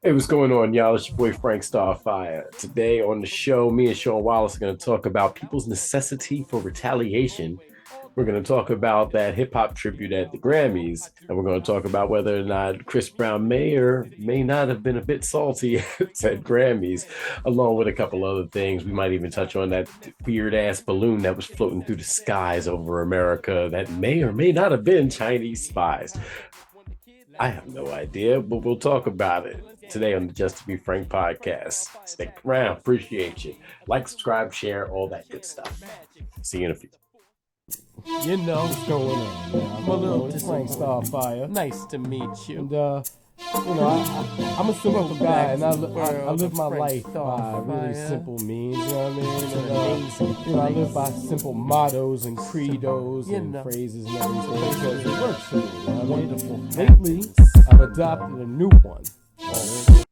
Hey, what's going on, y'all? It's your boy Frank Starfire. Today on the show, me and Shaun Wallace are going to talk about people's necessity for retaliation. We're going to talk about that hip hop tribute at the Grammys, and we're going to talk about whether or not Chris Brown may or may not have been a bit salty at Grammys, along with a couple other things. We might even touch on that weird ass balloon that was floating through the skies over America that may or may not have been Chinese spies. I have no idea, but we'll talk about it today on the Just to Be Frank podcast. Stick around. Appreciate you. Like, subscribe, share, all that good stuff. See you in a few. You know what's going on, man. I'm a little Frank Starfire. Nice to meet you. And I'm a simple guy, and I live my life by really simple means. You know what I mean? And, I live by simple mottos and credos and phrases and everything because it works for me. You know what I mean? Lately, I've adopted a new one.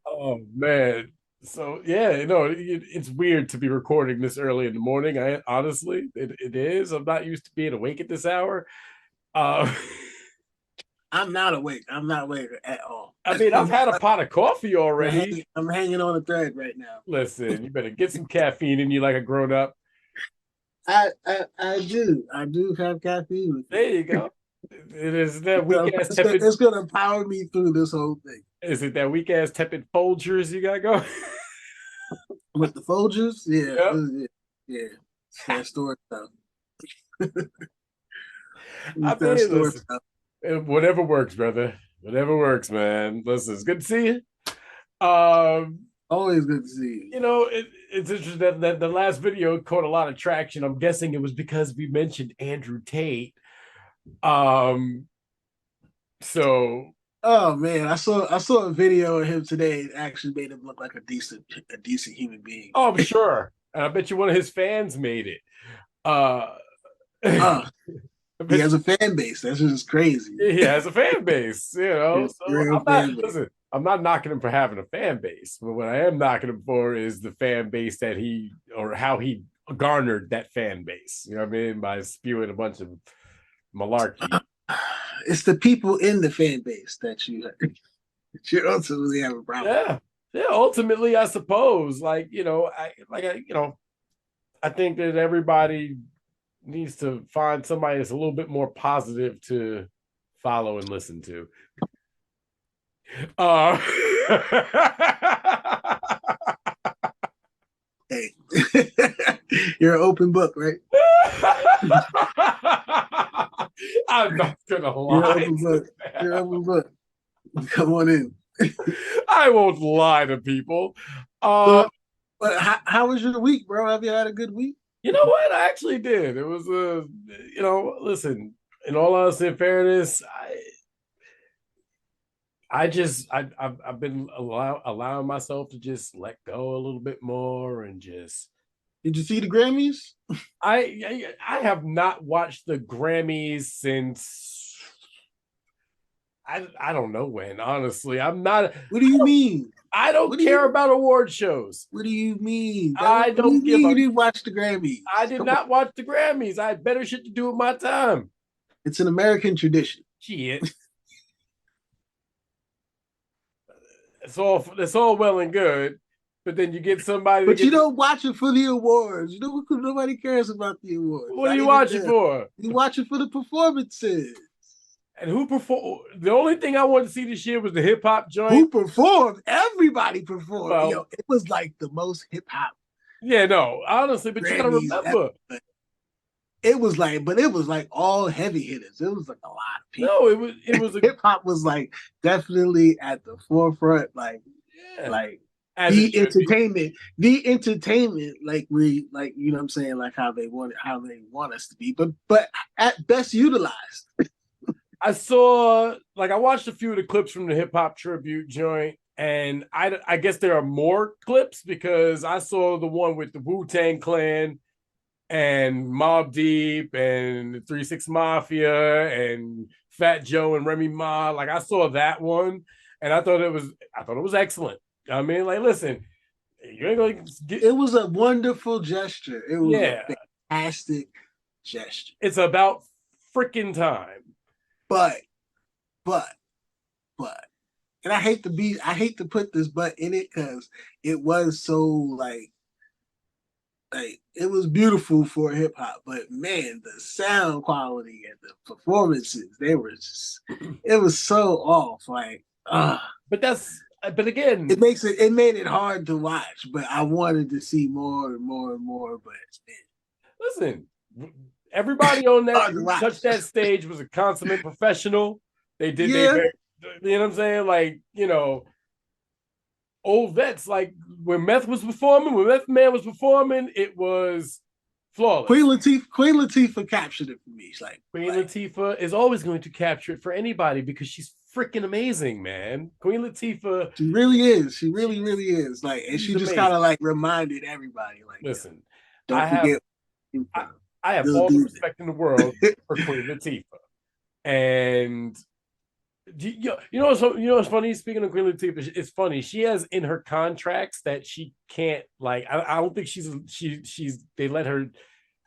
Oh man. So yeah, it's weird to be recording this early in the morning. I honestly, it is. I'm not used to being awake at this hour. Uh, I'm not awake. I'm not awake at all. I mean, I've had a pot of coffee already. I'm hanging on a thread right now. Listen, you better get some caffeine in you like a grown up. I do. I do have caffeine. There you go. It is that weak ass tepid. It's gonna power me through this whole thing. Is it that weak ass tepid Folgers you got going? With the Folgers? Yeah. Yep. Yeah. That store stuff. I mean, listen, stuff. Whatever works, brother. Whatever works, man. Listen, it's good to see you. Always good to see you. You know, it's interesting that the last video caught a lot of traction. I'm guessing it was because we mentioned Andrew Tate. So oh man, I saw a video of him today. It actually made him look like a decent human being. Oh, I'm sure. And I bet you one of his fans made it. He has a fan base. That's just crazy. He has a fan base, you know. So I'm not knocking him for having a fan base, but what I am knocking him for is the fan base that how he garnered that fan base. You know what I mean? By spewing a bunch of malarkey. It's the people in the fan base that you ultimately have a problem. Yeah. Ultimately, I suppose, I think that everybody needs to find somebody that's a little bit more positive to follow and listen to. Hey, you're an open book, right? I'm not gonna lie. You're an open book. Come on in. I won't lie to people. But how was your week, bro? Have you had a good week? You know what? I actually did. It was listen, in all honesty and fairness, I've been allowing myself to just let go a little bit more and just. Did you see the Grammys? I have not watched the Grammys since I don't know when, honestly. I'm not. What do you mean? I don't care about award shows. What do you mean? I don't give a. You didn't watch the Grammys. I did not watch the Grammys. I had better shit to do with my time. It's an American tradition. Shit. It's all well and good, but then you get somebody. But you don't watch it for the awards. You know, nobody cares about the awards. What are you watching for? You watch it for the performances. And who performed? The only thing I wanted to see this year was the hip hop joint. Who performed? Everybody performed. Well, yo, it was like the most hip hop. Yeah, no, honestly, but Grammys, you gotta remember. It was like all heavy hitters. It was like a lot of people. No, it was hip hop was like definitely at the forefront. Like the entertainment, like you know what I'm saying, like how they want us to be, but at best utilized. I watched a few of the clips from the hip hop tribute joint, and I guess there are more clips because I saw the one with the Wu-Tang Clan and Mobb Deep and 3 6 Mafia and Fat Joe and Remy Ma. Like I saw that one, and I thought it was excellent. I mean, like, listen, you ain't gonna get. It was a wonderful gesture. It was a fantastic gesture. It's about freaking time. But and I hate to put this but in it because it was so like it was beautiful for hip hop, but man, the sound quality and the performances, they were just it was so off. Like but again, it made it hard to watch, but I wanted to see more and more and more. But listen, everybody on that hard to watch. touched that stage was a consummate professional. They did Yeah. you know what I'm saying? Like, old vets, like when Meth Man was performing, it was flawless. Queen Latifah captured it for me. It's like Queen Latifah is always going to capture it for anybody because she's freaking amazing, man. Queen Latifah, she really is. She really is. Like, and she just kind of like reminded everybody, like, listen, don't forget. I have all the respect in the world for Queen Latifah, and you know what's funny? Speaking of Queen Latifah, it's funny. She has in her contracts that she can't, like. I don't think she's. They let her.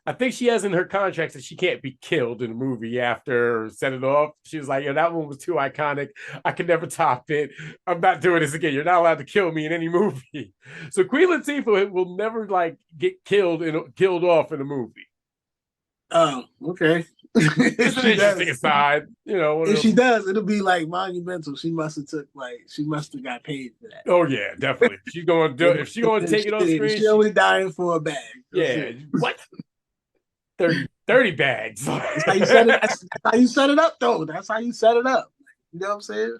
I think she has in her contracts that she can't be killed in a movie after Set It Off. She was like, that one was too iconic. I can never top it. I'm not doing this again. You're not allowed to kill me in any movie. So Queen Latifah will never like get killed off in a movie. Oh, okay. It's an interesting aside, If she does, it'll be like monumental. She must have got paid for that. Oh yeah, definitely. She's gonna do it. If she's gonna take it on screen, she only dying for a bag. Yeah. What? 30 bags. That's how you set it. That's how you set it up, though. That's how you set it up. You know what I'm saying?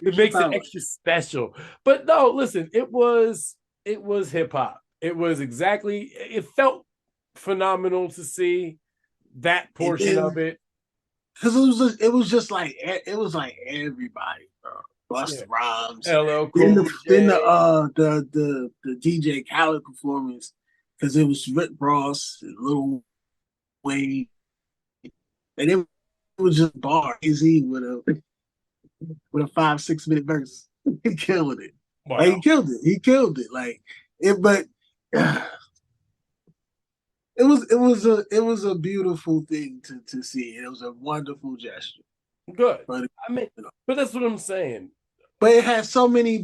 It makes it extra special. But no, listen, it was hip hop. It felt phenomenal to see that portion of it. Because it was just like everybody, bro. Busta Rhymes. LL Then Cool the DJ Khaled performance, because it was Rick Ross, Lil Wayne, and it was just bar easy with a 5-6 minute verse. He killed it. Wow. Like, he killed it. Like it, but it was a beautiful thing to see. It was a wonderful gesture. Good. But but that's what I'm saying. But it had so many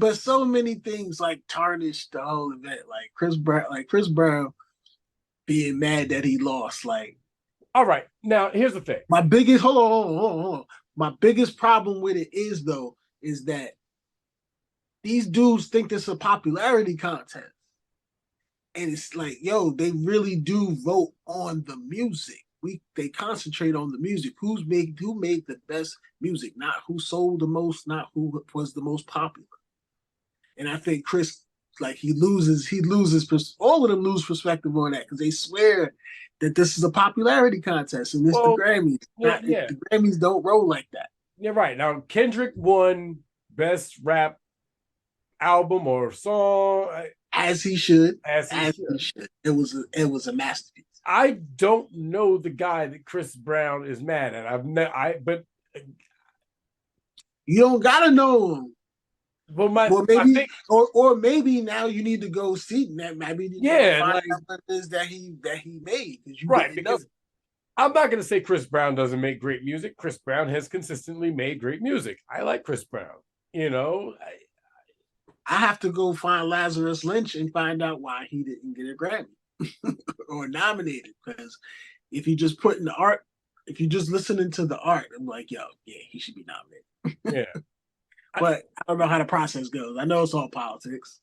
things like tarnished the whole event. Like Chris Brown being mad that he lost. Like, all right, now here's the thing. My biggest hold on. My biggest problem with it is that these dudes think this is a popularity contest. And it's like, yo, they really do vote on the music. They concentrate on the music. Who made the best music, not who sold the most, not who was the most popular. And I think Chris, like, he loses all of them lose perspective on that because they swear that this is a popularity contest and this the Grammys. The Grammys don't roll like that. Yeah, right. Now Kendrick won best rap album or song. As he should. It was a masterpiece. I don't know the guy that Chris Brown is mad at. But you don't gotta know him. Well, maybe now you need to go see that. Maybe find out what it is that he made. Because I'm not gonna say Chris Brown doesn't make great music. Chris Brown has consistently made great music. I like Chris Brown. I have to go find Lazarus Lynch and find out why he didn't get a Grammy or nominated. Because if you just put in the art, if you just listening to the art, I'm like, yo, yeah, he should be nominated. Yeah. But I don't know how the process goes. I know it's all politics.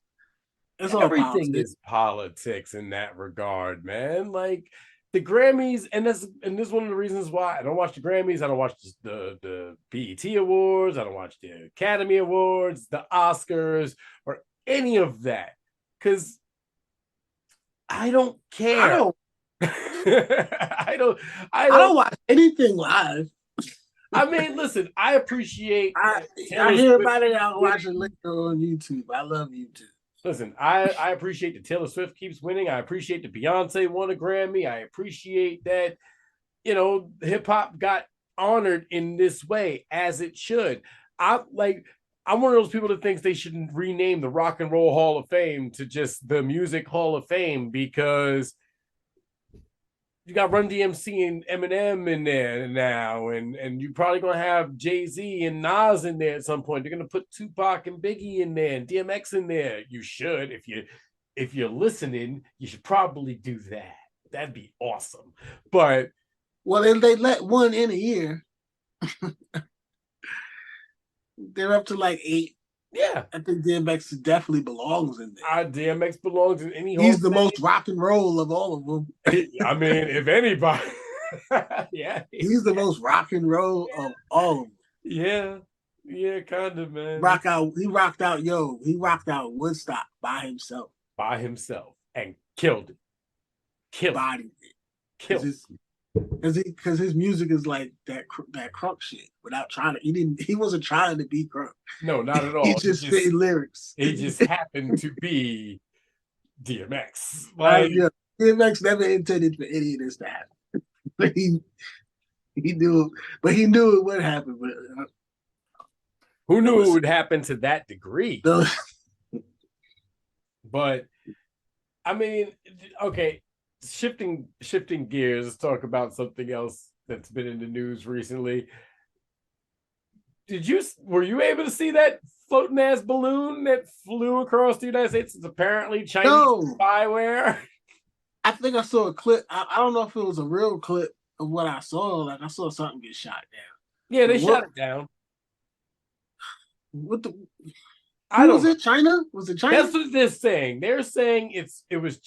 Everything is politics in that regard, man. Like the Grammys, and this is one of the reasons why I don't watch the Grammys. I don't watch the BET Awards. I don't watch the Academy Awards, the Oscars, or any of that, because I don't care. I don't watch anything live. I mean, listen, I appreciate. I hear about it. I'll watch it later on YouTube. I love YouTube. Listen, I appreciate that Taylor Swift keeps winning. I appreciate that Beyonce won a Grammy. I appreciate that, hip hop got honored in this way as it should. I'm one of those people that thinks they should rename the Rock and Roll Hall of Fame to just the Music Hall of Fame because you got Run DMC and Eminem in there now, and you're probably gonna have Jay-Z and Nas in there at some point. They're gonna put Tupac and Biggie in there and DMX in there. You should, if you're listening, you should probably do that. That'd be awesome. But well, they let one in a year. They're up to like 8. yeah, I think DMX definitely belongs in there. DMX belongs in any. He's the most rock and roll of all of them. I mean, if anybody, yeah, he's the most rock and roll of all of them. Yeah, kind of, man. He rocked out Woodstock by himself. And killed it. Bodied it. Killed it. Because his music is like that crunk shit. Without trying to, he wasn't trying to be crunk. No, not at all. He just spit lyrics. He just happened to be DMX. Like, DMX never intended for any of this to happen. But he knew it would happen. But who knew it would happen to that degree? But I mean, okay. Shifting gears, let's talk about something else that's been in the news recently. Were you able to see that floating ass balloon that flew across the United States? It's apparently Chinese spyware. I think I saw a clip. I don't know if it was a real clip of what I saw. Like I saw something get shot down. Yeah, they shot it down. What the? Was it China? Was it China? That's what they're saying. They're saying it was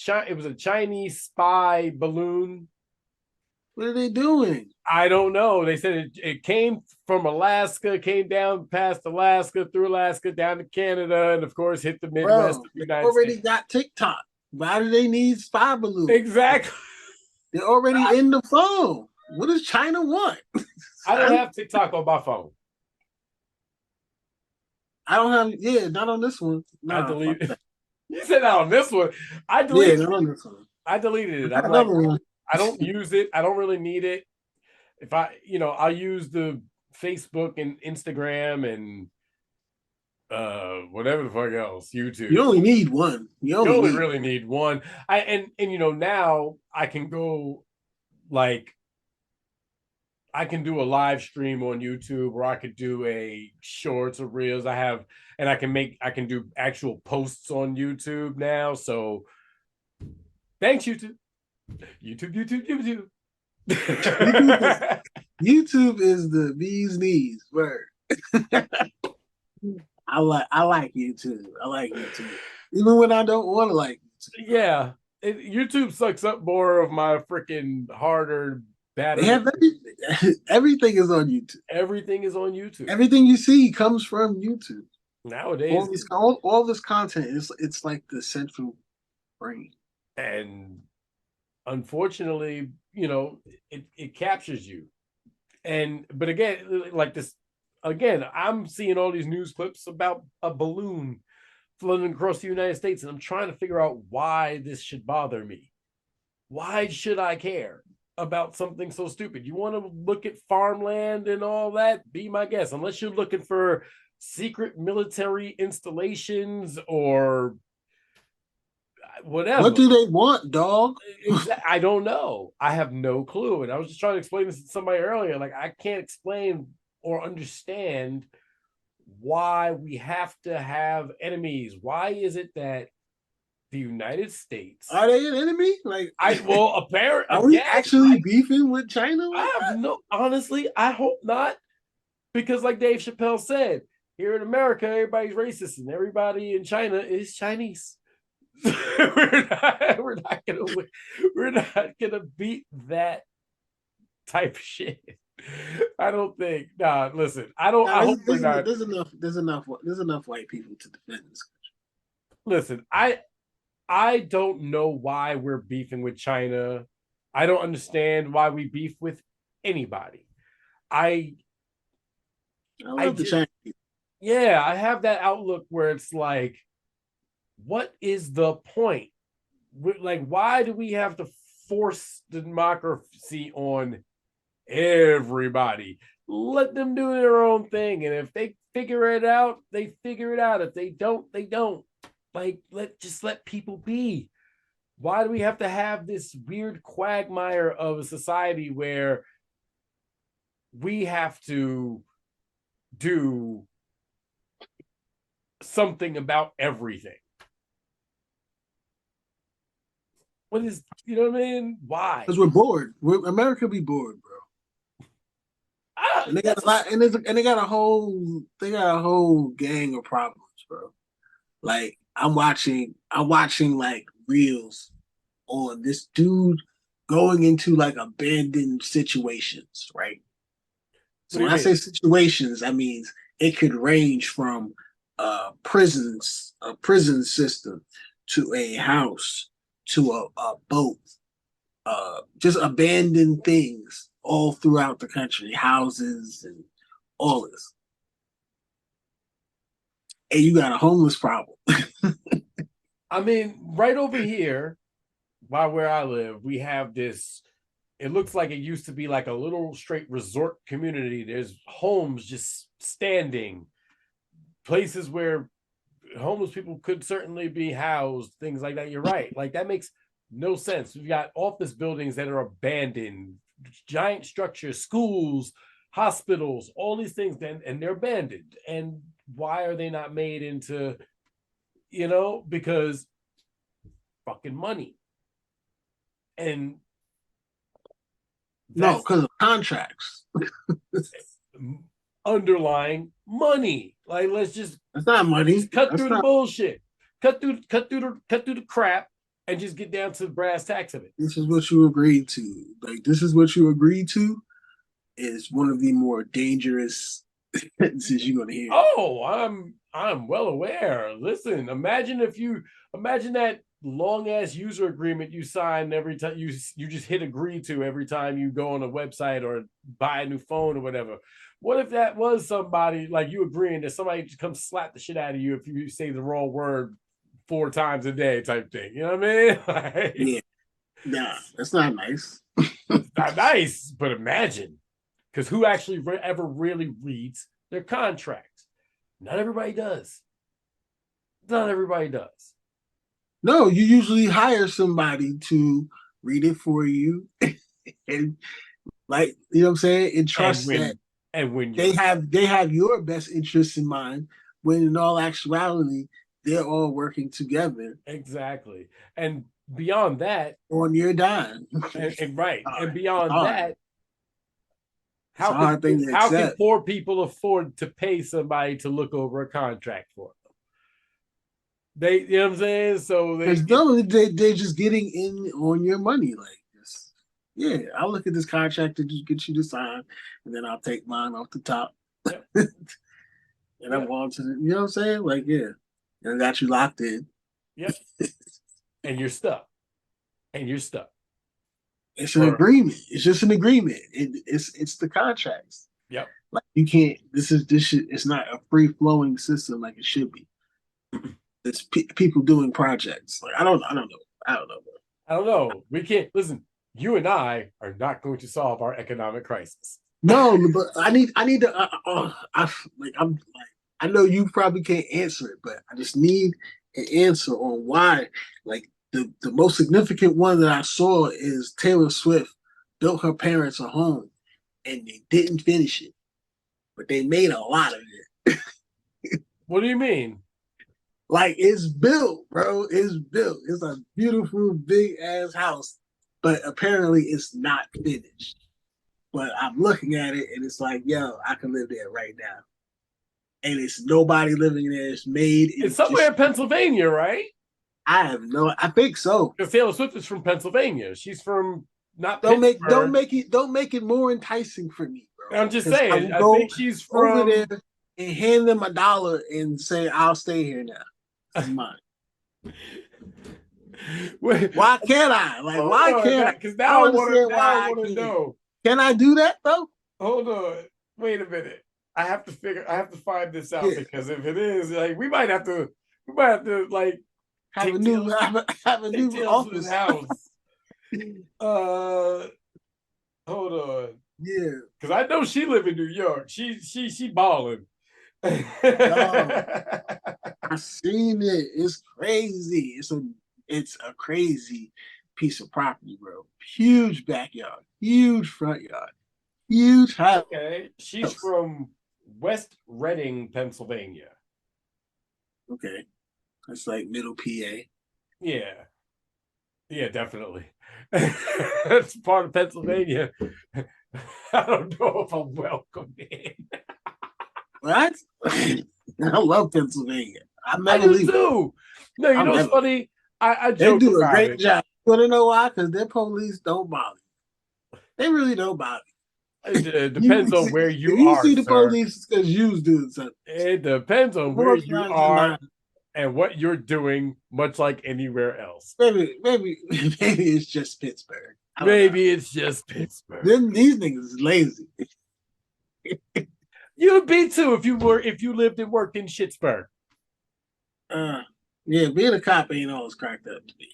a Chinese spy balloon. What are they doing? I don't know. They said it came from Alaska, came down past Alaska, through Alaska, down to Canada, and of course hit the Midwest of the United States. They already got TikTok. Why do they need spy balloons? Exactly. They're already in the phone. What does China want? I don't have TikTok on my phone. I don't have, not on this one. No, I deleted it. You said not on this one. I deleted it. Not on this one. I deleted it. I'm like, I don't use it. I don't really need it. If I'll use the Facebook and Instagram and whatever the fuck else, YouTube. You only need one. You only really need one. Now I can go I can do a live stream on YouTube, or I could do a shorts or reels. I can do actual posts on YouTube now. So thanks, YouTube. YouTube. YouTube is the bee's knees. Word. I like YouTube. I like YouTube. Even when I don't want to like YouTube. Yeah. YouTube sucks up more of my freaking hard-earned battery. Everything is on YouTube. Everything is on YouTube. Everything you see comes from YouTube. Nowadays, all this content it's like the central brain. And unfortunately, it captures you. But again, I'm seeing all these news clips about a balloon floating across the United States, and I'm trying to figure out why this should bother me. Why should I care about something so stupid? You want to look at farmland and all that? Be my guest. Unless you're looking for secret military installations or whatever. What do they want, dog? I don't know. I have no clue. And I was just trying to explain this to somebody earlier. Like, I can't explain or understand why we have to have enemies. Why is it that the United States, are they an enemy? Apparently, are we actually beefing with China? Honestly, I hope not, because like Dave Chappelle said, here in America, everybody's racist and everybody in China is Chinese. we're not gonna beat that type of shit. I don't think. Listen, I don't. I hope we're not. There's enough white people to defend this country. Listen, I don't know why we're beefing with China. I don't understand why we beef with anybody. I love the Chinese people. Yeah, I have that outlook where it's like, what is the point? Like, why do we have to force democracy on everybody? Let them do their own thing. And if they figure it out, they figure it out. If they don't, they don't. Like, let people be. Why do we have to have this weird quagmire of a society where we have to do something about everything? What is, you know what I mean? Why? Because we're bored. America be bored, bro. And they got a lot, and they got a whole gang of problems, bro. Like I'm watching like reels on this dude going into like abandoned situations, right? So when I say situations, I mean it could range from a prison system, to a house, to a boat, just abandoned things all throughout the country, houses and all this. And you got a homeless problem. I mean, right over here, by where I live, we have this. It looks like it used to be like a little straight resort community. There's homes just standing, places where homeless people could certainly be housed, things like that. You're right. Like that makes no sense. We've got office buildings that are abandoned, giant structures, schools, hospitals, all these things, and they're abandoned. And why are they not made into, because fucking money. And no, because of contracts. Underlying money. Like, let's just that's not money. Just cut through the bullshit. Cut through the crap and just get down to the brass tacks of it. This is what you agreed to. Like, this is what you agreed to is one of the more dangerous sentences you're gonna hear. Oh, I'm well aware. Listen, imagine that long ass user agreement you sign every time you just hit agree to every time you go on a website or buy a new phone or whatever. What if that was somebody like you agreeing that somebody just comes slap the shit out of you if you say the wrong word 4 times a day type thing? You know what I mean? Like, yeah. Nah, that's not nice. It's not nice, but imagine. Because who actually ever really reads their contracts? Not everybody does. Not everybody does. No, you usually hire somebody to read it for you. And like, you know what I'm saying? And trust that and when they have your best interests in mind, when in all actuality, they're all working together. Exactly. And beyond that, on your dime. and right. And beyond that, how can poor people afford to pay somebody to look over a contract for them? You know what I'm saying? So they're just getting in on your money like this. Yeah, I'll look at this contract to just get you to sign, and then I'll take mine off the top. Yep. And I'm on to the, you know what I'm saying? Like, yeah. And I got you locked in. Yep. And you're stuck. It's an agreement. It's just an agreement. It's the contracts. Yep. Like you can't. This shit. It's not a free flowing system like it should be. It's people doing projects. Like I don't know. We can't listen. You and I are not going to solve our economic crisis. No, but I need to. I know you probably can't answer it, but I just need an answer on why. Like the most significant one that I saw is Taylor Swift built her parents a home, and they didn't finish it, but they made a lot of it. What do you mean? Like it's built, bro. It's built. It's a beautiful big ass house, but apparently it's not finished. But I'm looking at it and it's like, yo, I can live there right now. And it's nobody living there. It's made. It's somewhere in Pennsylvania, right? I think so. Because Taylor Swift is from Pennsylvania. She's from not don't make it more enticing for me, bro. I'm just saying. I think she's from over there and hand them $1 and say, I'll stay here now. It's mine. Why can't I? Like, why can't I? Because now I want to know. Can I do that though? Hold on. Wait a minute. I have to find this out because if it is, like, we might have to like have a new office house. Hold on. Yeah. Because I know she live in New York. She balling. I seen it. It's crazy. It's a It's a crazy piece of property, bro. Huge backyard, huge front yard, huge house. Okay. She's from West Reading, Pennsylvania. Okay, that's like middle PA. Yeah. Yeah, definitely. That's part of Pennsylvania. I don't know if I'm welcome in. What? I love Pennsylvania. I do too. No, you know what's funny? I They joke do a about great it. job. You want to know why? Because their police don't bother. They really don't bother. It depends on where if you are, see the sir. police, it's because you's doing something. It depends on where you are and what you're doing, much like anywhere else. Maybe it's just Pittsburgh. Maybe it's just Pittsburgh. These niggas is lazy. You'd be too if you lived and worked in Schittsburg. Yeah, being a cop ain't always cracked up to me.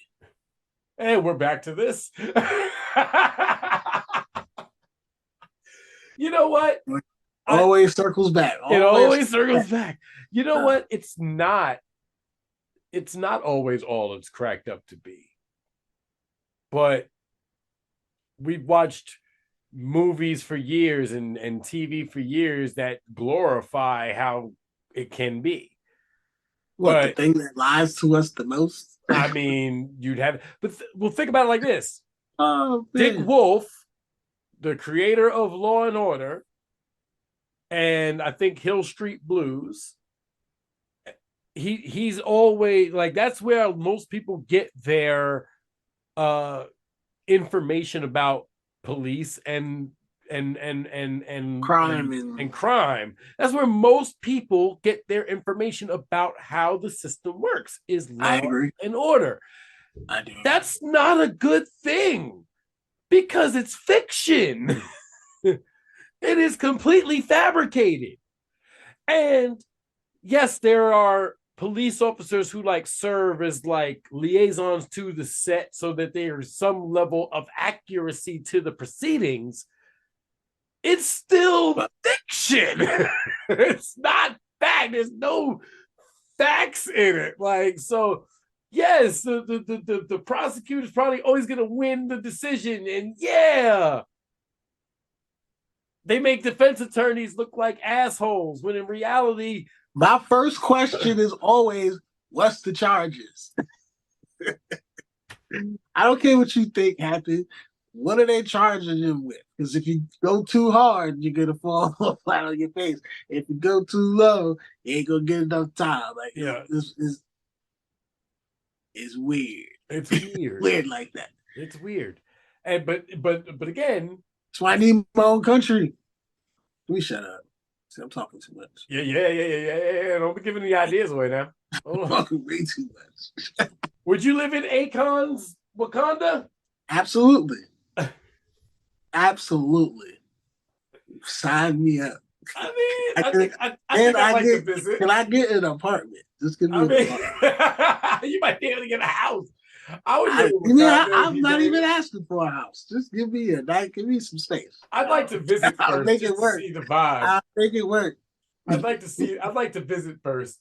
And we're back to this. You know what? Always circles back. It always circles back. You know what? It's not always all it's cracked up to be. But we've watched movies for years and TV for years that glorify how it can be. What, the thing that lies to us the most? I mean, you'd have, but we'll think about it like this. Oh, Dick Wolf, the creator of Law and Order, and I think Hill Street Blues, he's always like, that's where most people get their information about police and crime and crime. That's where most people get their information about how the system works, is law and order. I do. That's not a good thing because it's fiction. It is completely fabricated. And yes, there are police officers who like serve as like liaisons to the set so that there's some level of accuracy to the proceedings. It's still fiction. It's not fact. There's no facts in it. Like, so yes, the prosecutor's probably always going to win the decision. And yeah, they make defense attorneys look like assholes when in reality, my first question is always, what's the charges? I don't care what you think happened. What are they charging him with? Because if you go too hard, you're going to fall flat on your face. If you go too low, you ain't going to get enough time. Like, yeah, it's weird. It's weird. Weird like that. It's weird. And but again, that's why I need my own country. Let me shut up. See, I'm talking too much. Yeah. Don't be giving the ideas away now. I'm talking way too much. Would you live in Akon's Wakanda? Absolutely. Absolutely. Sign me up. I think I'd like to visit. Can I get an apartment? Just give me an apartment. You might be able to get a house. I'm not even asking for a house. Just give me some space. I'd like to visit first. I'll make it work. See the vibe. I'll make it work. I'd like to visit first.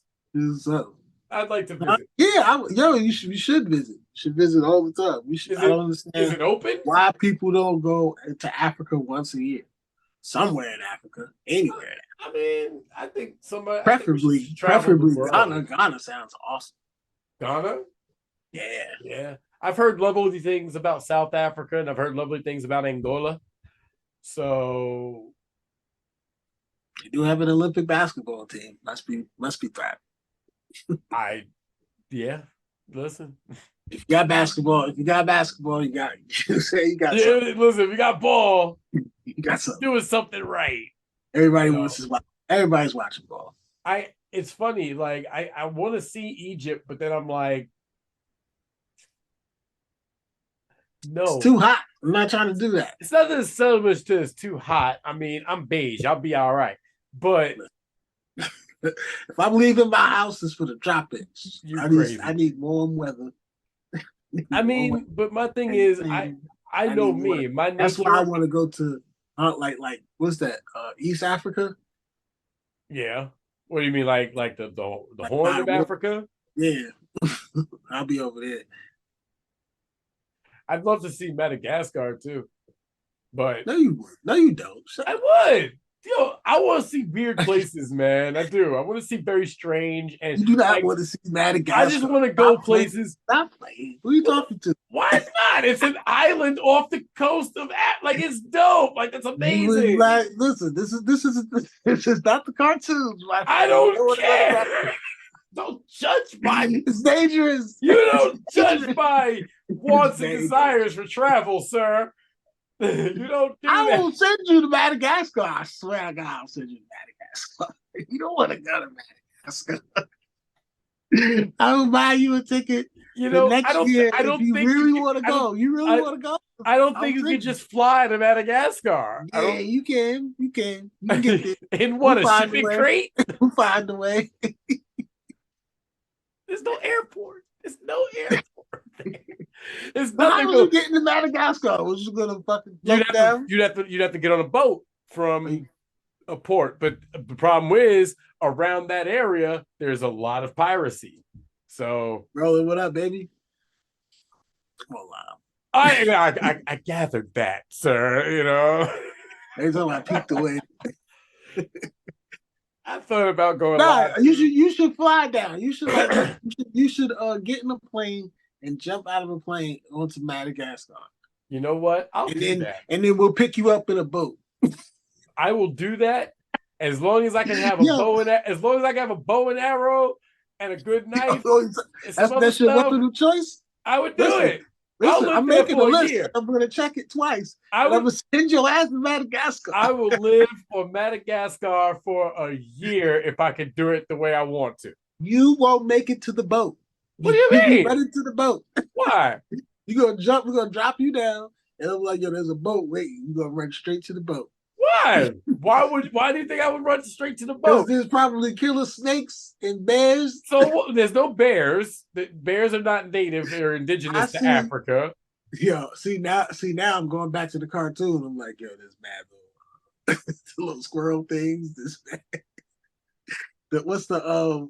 So, I'd like to visit. You should visit. You should visit all the time. I don't understand. Is it open? Why people don't go to Africa once a year? Somewhere in Africa, anywhere. I mean, I think somebody. Preferably Ghana. Ghana sounds awesome. Ghana? Yeah. I've heard lovely things about South Africa, and I've heard lovely things about Angola. So you do have an Olympic basketball team. Must be thriving. Listen. If you got basketball, you got you got something. Listen, if you got ball, you got something. Doing something right. Everybody's watching ball. It's funny, like I want to see Egypt, but then I'm like, no. It's too hot. I'm not trying to do that. It's not that it's so much that it's too hot. I mean, I'm beige. I'll be all right. But if I'm leaving my house, it's for the tropics. I need warm weather. I mean, but my thing is, I know me. My that's why I want to go to like what's that? East Africa. Yeah. What do you mean, like the Horn of Africa? Yeah, I'll be over there. I'd love to see Madagascar too, but No, you would. No, you don't. I would. Yo, I want to see weird places, man. I do. I want to see very strange and You do not like want to see I just Madagascar. want to go places. Stop playing. Who are you talking to? Why not? It's an island off the coast of like it's dope. Like it's You would amazing. like listen. This is not the cartoons, my I friend. You don't don't want to go to care. Don't judge by It's dangerous. you don't It's judge dangerous. by wants and dangerous. desires for travel, sir. You don't do I that. will send you to Madagascar. I swear to God, I'll send you to Madagascar. You don't want to go to Madagascar. I will buy you a ticket You the know, next year I if don't you think really can, want to I don't go. You really want to go? I don't think I'll you take can just fly to Madagascar. I Yeah, don't you can. You can. You can get there. in what We'll a find a shipping way. crate? We'll find a way. There's no airport. There's no airport. There's But how nothing was to you getting to Madagascar? Was you gonna fucking float down? you'd have to get on a boat from a port. But the problem is around that area, there's a lot of piracy. So Rolling, what up, baby? Come on, Lyle. I gathered that, sir. You know, Every time I peeked away. I thought about going Nah, live. you should fly down. You should you should get in a plane and jump out of a plane onto Madagascar. You know what? I'll And do then that. and then we'll pick you up in a boat. I will do that as long as I can have a Yo. bow and as long as I can have a bow and arrow and a good knife. That's your weapon of choice. I would do it. Listen, I'm making a list. Year. I'm going to check it twice. I'm would going to send your ass to Madagascar. I will live on Madagascar for a year if I can do it the way I want to. You won't make it to the boat. What do you mean? Run into the boat. Why? You're going to jump. We're going to drop you down. And I'm like, yo, there's a boat waiting. You're going to run straight to the boat. Why? Why do you think I would run straight to the boat? Because there's probably killer snakes and bears. So there's no bears. The bears are not native or indigenous to Africa. Yo, see now I'm going back to the cartoon. I'm like, yo, there's mad little squirrel things. What's the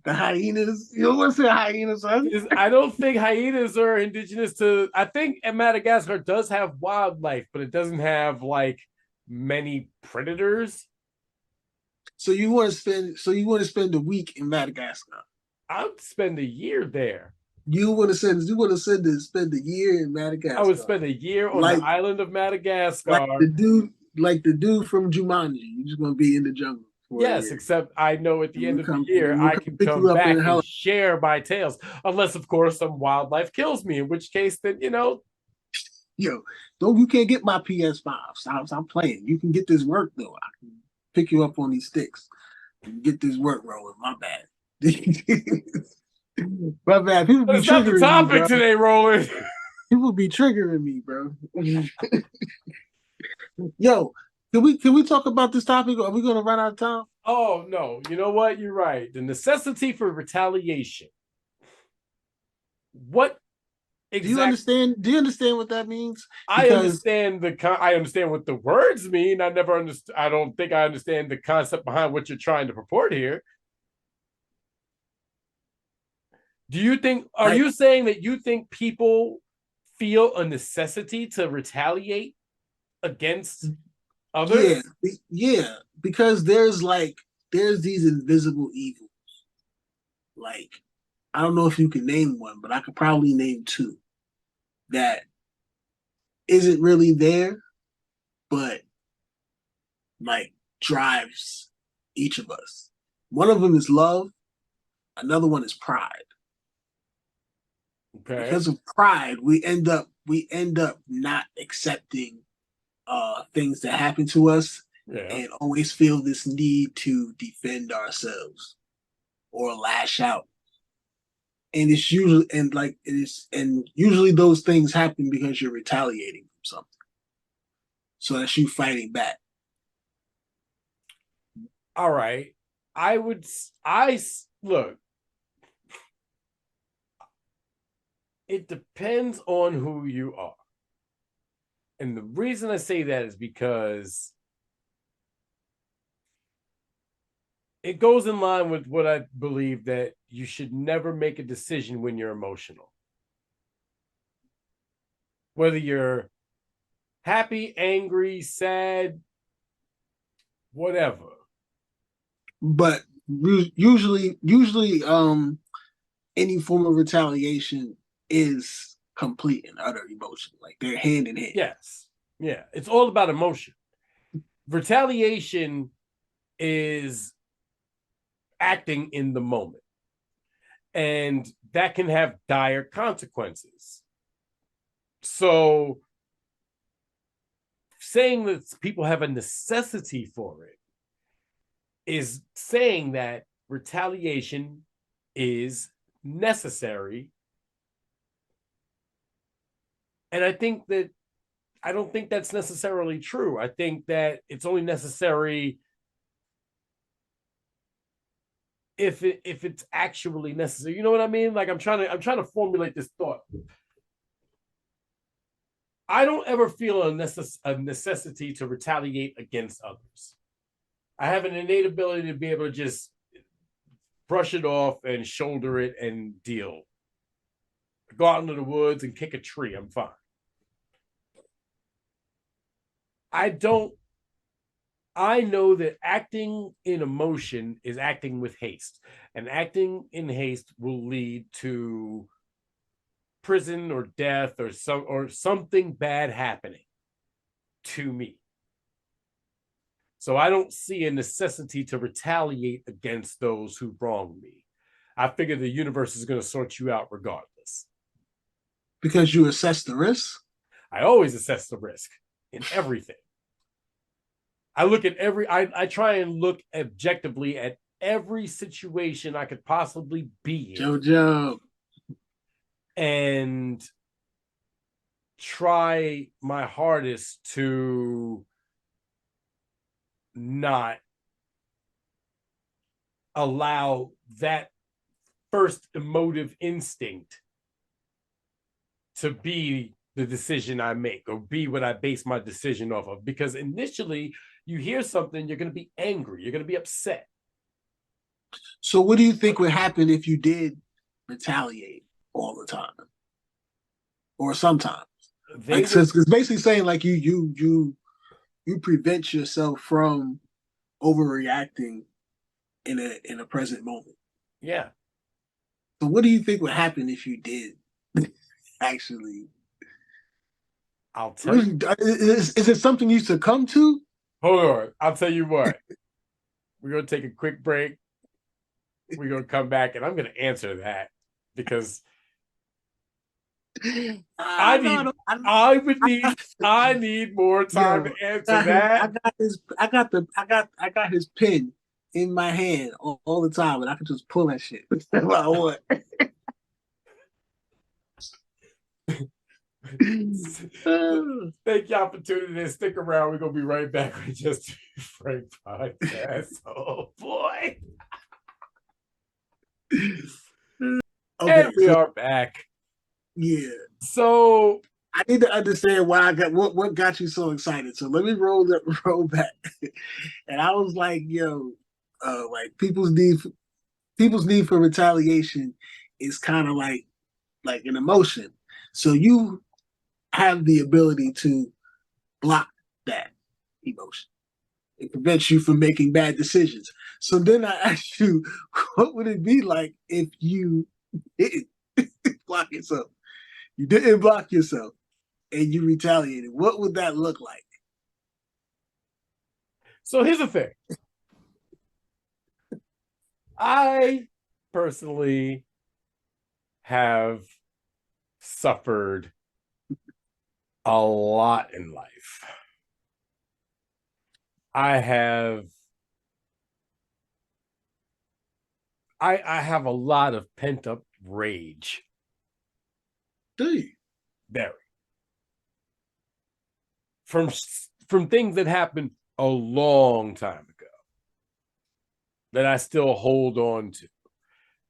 the hyenas? You know what's the hyenas? I don't think hyenas are indigenous to. I think Madagascar does have wildlife, but it doesn't have like many predators. So you want to spend a week in Madagascar? I'd spend a year there. You want to spend a year in Madagascar? I would spend a year on the island of Madagascar. Like the dude from Jumanji. You're just gonna be in the jungle. Yes, except I know at the end of the year I can come back and share my tales, unless of course some wildlife kills me, in which case then Yo, you can't get my PS5. Stop playing. You can get this work though. I can pick you up on these sticks and get this work rolling. My bad. My bad. People be triggering the topic today, Roland. People be triggering me, bro. Yo, can we talk about this topic? Or are we gonna run out of time? Oh no, you know what? You're right. The necessity for retaliation. What exactly? Do you understand what that means? I understand what the words mean. I don't think I understand the concept behind what you're trying to purport here. Do you think are you saying that you think people feel a necessity to retaliate against others? Yeah, because there's these invisible evils. Like, I don't know if you can name one, but I could probably name two that isn't really there, but like drives each of us. One of them is love. Another one is pride. Okay. Because of pride, we end up not accepting things that happen to us, and always feel this need to defend ourselves or lash out. And it's usually those things happen because you're retaliating from something. So that's you fighting back. All right. Look. It depends on who you are. And the reason I say that is because it goes in line with what I believe, that you should never make a decision when you're emotional. whether you're happy, angry, sad, whatever. But usually, any form of retaliation is complete and utter emotion. Like they're hand in hand. Yes. Yeah. It's all about emotion. Retaliation is acting in the moment, and that can have dire consequences. So, saying that people have a necessity for it is saying that retaliation is necessary. And I don't think that's necessarily true. I think that it's only necessary if it's actually necessary. You know what I mean? Like I'm trying to formulate this thought. I don't ever feel a necessity to retaliate against others. I have an innate ability to be able to just brush it off and shoulder it and deal. Go out into the woods and kick a tree. I'm fine. I know that acting in emotion is acting with haste, and acting in haste will lead to prison or death or something bad happening to me. So I don't see a necessity to retaliate against those who wrong me. I figure the universe is going to sort you out regardless. Because you assess the risk? I always assess the risk in everything. I try and look objectively at every situation I could possibly be in. JoJo. And try my hardest to not allow that first emotive instinct to be the decision I make or be what I base my decision off of. Because initially, you hear something, you're going to be angry, you're going to be upset. So, what do you think would happen if you did retaliate all the time, or sometimes? Like, it's basically saying like you prevent yourself from overreacting in a present moment. Yeah. So, what do you think would happen if you did actually? I'll tell you. Is it something you succumb to? Hold on. I'll tell you what. We're going to take a quick break. We're going to come back and I'm going to answer that because I need more time to answer that. I got his pen in my hand all the time and I can just pull that shit if I want. Thank y'all for tuning in. Stick around. We're gonna be right back with Just Frank podcast. Oh boy. Okay, and we are back. Yeah. So I need to understand why I got what got you so excited. So let me roll back. And I was like, yo, like people's need for retaliation is kind of like an emotion. So you have the ability to block that emotion. It prevents you from making bad decisions. So then I asked you, what would it be like if you didn't block yourself? You didn't block yourself and you retaliated. What would that look like? So here's the thing. I personally have suffered a lot in life. I have a lot of pent up rage. Do you? Very. From things that happened a long time ago that I still hold on to,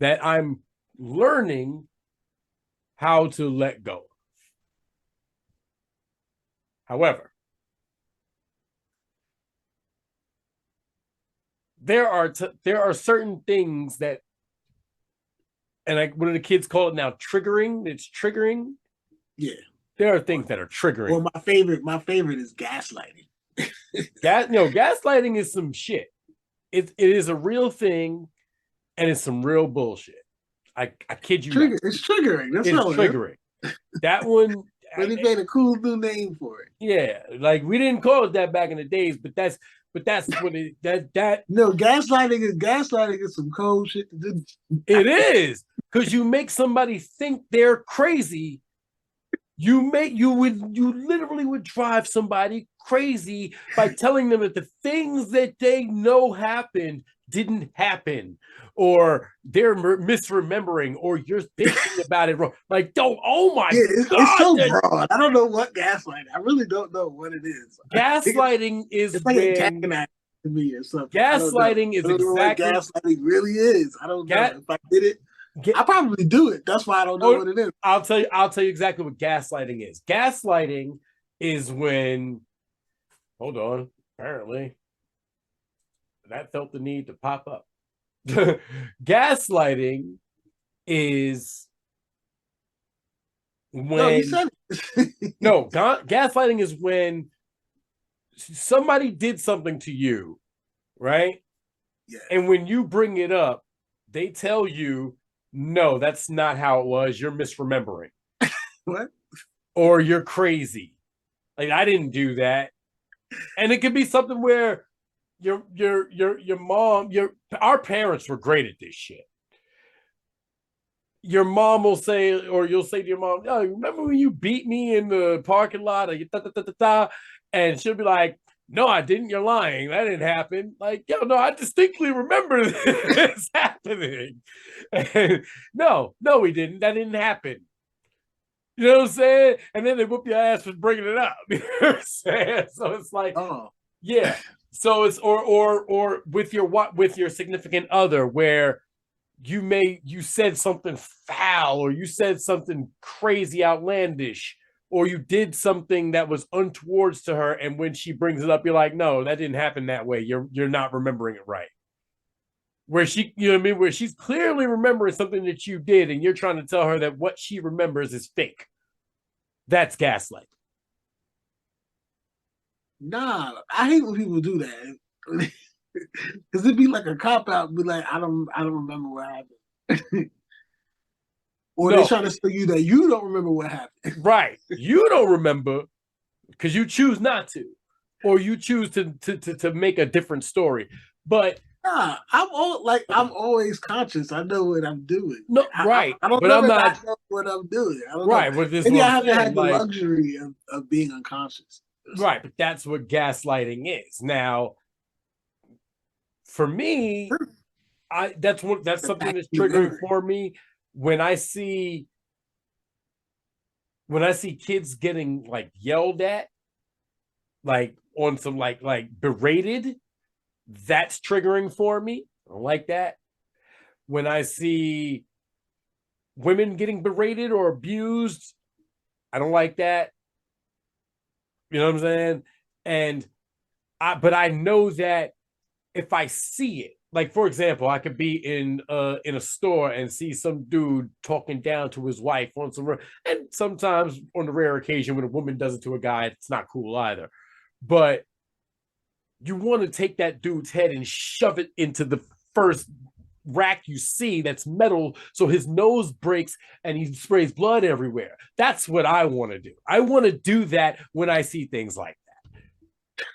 that I'm learning how to let go. However, there are certain things that, and what do the kids call it now? Triggering. It's triggering. Yeah. there are things that are triggering. Or my favorite is gaslighting. Gaslighting is some shit. It is a real thing, and it's some real bullshit. I kid you not. It's triggering. That's it's all triggering. That one. But they made a cool new name for it. Yeah, like we didn't call it that back in the days, but that's what it that. No, gaslighting is some cold shit to do. It is, because you make somebody think they're crazy. You literally would drive somebody crazy by telling them that the things that they know happened didn't happen, or they're misremembering, or you're thinking about it wrong. Like, oh my God. It's so broad. I don't know what gaslighting. I really don't know what it is. Gaslighting is it's like a to me or something. Gaslighting is exactly what gaslighting really is. I don't know. If I did it, I probably do it. That's why I don't know what it is. I'll tell you exactly what gaslighting is. Gaslighting is when, hold on, apparently that felt the need to pop up. Gaslighting is when gaslighting is when somebody did something to you, right? Yeah. And when you bring it up, they tell you, no, that's not how it was. You're misremembering. What? Or you're crazy. Like, I didn't do that. And it could be something where your mom, our parents were great at this shit. Your mom will say, or you'll say to your mom, "Oh, remember when you beat me in the parking lot?" And she'll be like, "No, I didn't. You're lying. That didn't happen." Like, yo, no, I distinctly remember this happening. And, no, we didn't. That didn't happen. You know what I'm saying? And then they whoop your ass for bringing it up. You know what I'm saying? So it's like, yeah. So it's or with your significant other, where you said something foul, or you said something crazy outlandish, or you did something that was untowards to her, and when she brings it up, you're like, no, that didn't happen that way. You're not remembering it right. Where she, you know what I mean? Where she's clearly remembering something that you did, and you're trying to tell her that what she remembers is fake. That's gaslighting. Nah, I hate when people do that. Because it'd be like a cop out, be like, I don't remember what happened. Or they're trying to tell you that you don't remember what happened. Right. You don't remember because you choose not to. Or you choose to make a different story. But nah, I'm always conscious. I know what I'm doing. No, right. I don't but know I'm not I know what I'm doing. I don't right. know. But this maybe I haven't had the luxury of being unconscious. Right, but that's what gaslighting is. Now, for me, that's something that's triggering for me when I see kids getting like yelled at, like on some like berated. That's triggering for me. I don't like that. When I see women getting berated or abused, I don't like that. You know what I'm saying? But I know that if I see it, like, for example, I could be in a store and see some dude talking down to his wife on some, and sometimes on the rare occasion when a woman does it to a guy, it's not cool either. But you want to take that dude's head and shove it into the first rack you see that's metal, so his nose breaks and he sprays blood everywhere. That's what I want to do. I want to do that when I see things like that.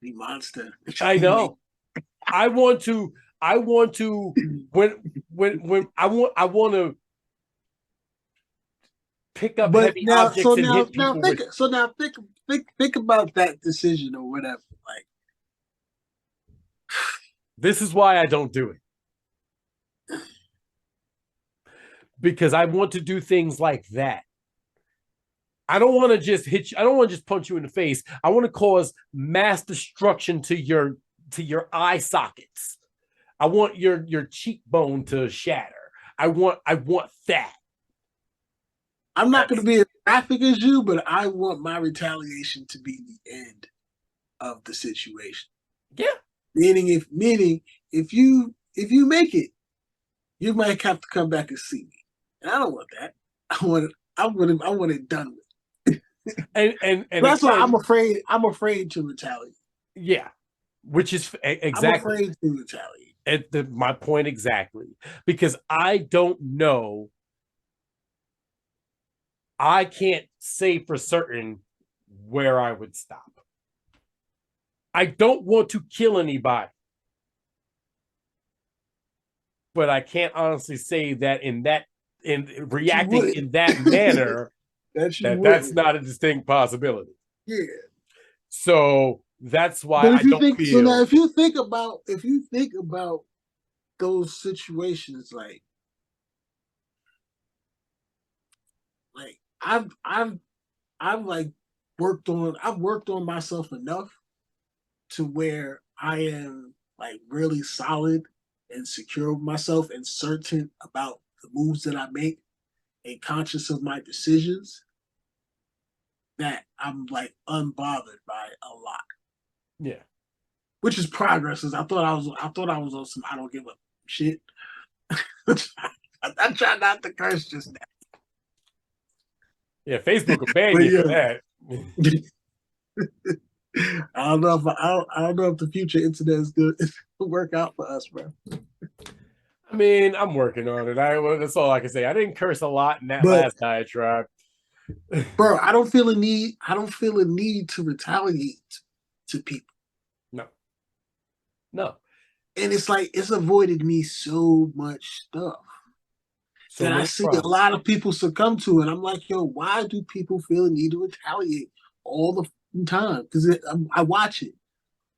The monster. I know. I want to when I want to pick up heavy objects and hit people. Think about that decision or whatever. Like, this is why I don't do it. Because I want to do things like that. I don't want to just hit you. I don't want to just punch you in the face. I want to cause mass destruction to your eye sockets. I want your cheekbone to shatter. I want that. I'm not going to be as graphic as you, but I want my retaliation to be the end of the situation. Yeah. Meaning if you make it, you might have to come back and see me. And I don't want that. I would have done it. And That's why again, I'm afraid to retaliate. yeah, which is I'm exactly afraid to retaliate. at my point exactly, because I don't know. I can't say for certain where I would stop. I don't want to kill anybody, but I can't honestly say that in You reacting would. in that manner That you that's would. not a distinct possibility. Yeah. So that's why But I if you don't think so now, feel if you think about those situations, like I've like I've worked on myself enough to where I am like really solid and secure with myself and certain about the moves that I make and conscious of my decisions that I'm like unbothered by a lot. yeah. Which is progress. I thought I was on some I don't give a shit. I try not to curse just now. Yeah, Facebook will ban But you for yeah. that. I don't know if the future internet is good work out for us, bro. I mean, I'm working on it. That's all I can say. I didn't curse a lot in that But last diatribe. bro, I don't feel a need. I don't feel a need to retaliate to people, No, no. and it's like it's avoided me so much stuff So that I many see a problems. lot of people succumb to, and I'm like, yo, why do people feel a need to retaliate all the time? Because I watch it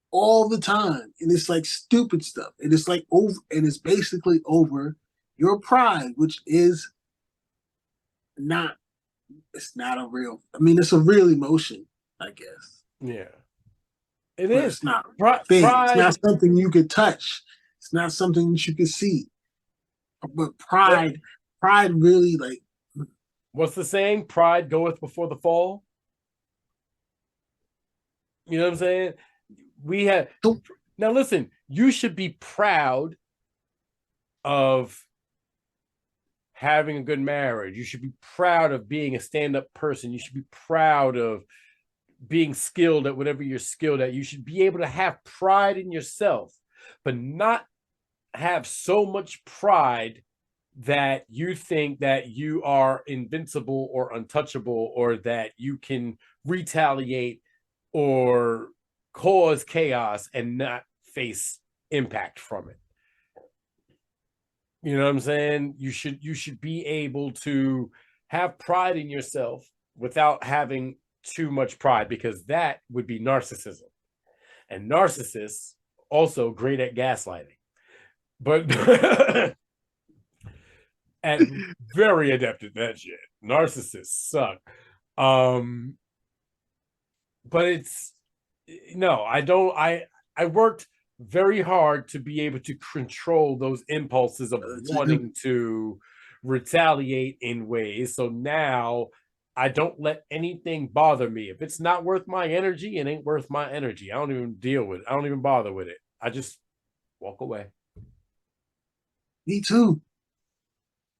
all the time, and it's like stupid stuff, and it's like over, and it's basically over your pride, which is not. It's not a real. I mean, it's a real emotion, I guess, Yeah, it but is. it's not a real thing. It's not Pride. something you could touch. It's not something that you could see. But What, pride really like. what's the saying? Pride goeth before the fall. You know what I'm saying? We have now. Listen, you should be proud of having a good marriage. You should be proud of being a stand-up person. You should be proud of being skilled at whatever you're skilled at. You should be able to have pride in yourself, but not have so much pride that you think that you are invincible or untouchable or that you can retaliate or cause chaos and not face impact from it. You know what I'm saying? You should be able to have pride in yourself without having too much pride, because that would be narcissism. And narcissists also great at gaslighting, but and very adept at that shit. Narcissists suck. Um, but it's no, I don't. I worked very hard to be able to control those impulses of wanting to retaliate in ways. So now I don't let anything bother me. If it's not worth my energy, it ain't worth my energy. I don't even deal with it. I don't even bother with it. I just walk away. Me too.